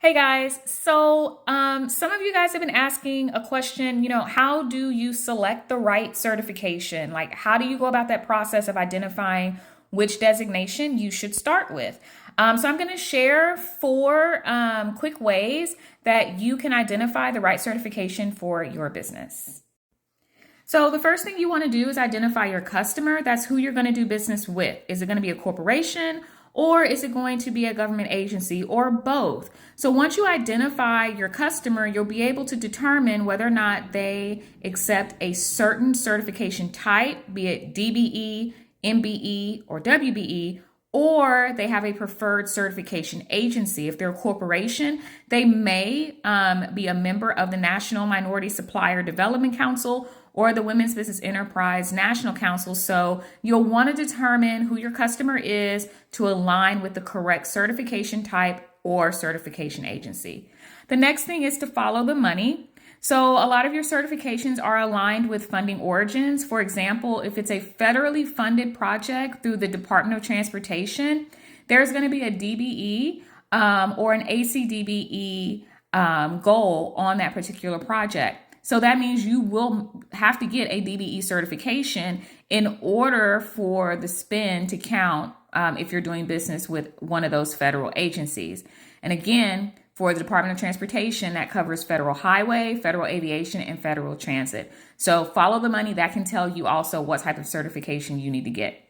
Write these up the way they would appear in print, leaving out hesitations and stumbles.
Hey guys, some of you guys have been asking a question, how do you select the right certification? Like, how do you go about that process of identifying which designation you should start with? So I'm going to share four quick ways that you can identify the right certification for your business. So the first thing you want to do is identify your customer. That's who you're going to do business with. Is it going to be a corporation or is it going to be a government agency or both? So once you identify your customer, you'll be able to determine whether or not they accept a certain certification type, be it DBE, MBE, or WBE, or they have a preferred certification agency. If they're a corporation, they may be a member of the National Minority Supplier Development Council or the Women's Business Enterprise National Council. So you'll want to determine who your customer is to align with the correct certification type or certification agency. The next thing is to follow the money. So a lot of your certifications are aligned with funding origins. For example, if it's a federally funded project through the Department of Transportation, there's going to be a DBE or an ACDBE goal on that particular project. So that means you will have to get a DBE certification in order for the spend to count if you're doing business with one of those federal agencies. And again, for the Department of Transportation, that covers federal highway, federal aviation, and federal transit. So follow the money. That can tell you also what type of certification you need to get.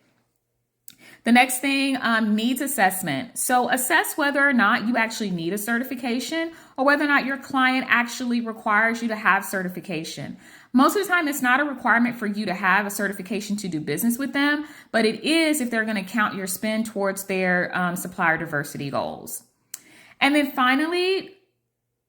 The next thing, needs assessment. So assess whether or not you actually need a certification or whether or not your client actually requires you to have certification. Most of the time, it's not a requirement for you to have a certification to do business with them, but it is if they're going to count your spend towards their supplier diversity goals. And then finally,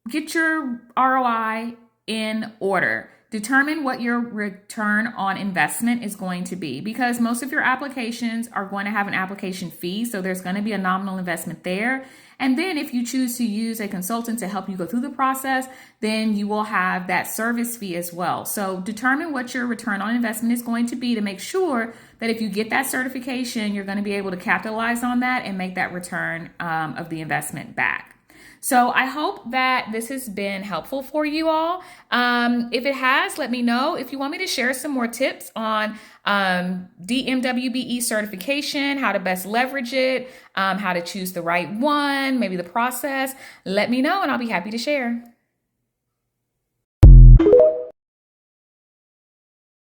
get your ROI in order. Determine what your return on investment is going to be because most of your applications are going to have an application fee. So there's going to be a nominal investment there. And then if you choose to use a consultant to help you go through the process, then you will have that service fee as well. So determine what your return on investment is going to be to make sure that if you get that certification, you're going to be able to capitalize on that and make that return of the investment back. So I hope that this has been helpful for you all. If it has, let me know. If you want me to share some more tips on DMWBE certification, how to best leverage it, how to choose the right one, maybe the process, let me know and I'll be happy to share.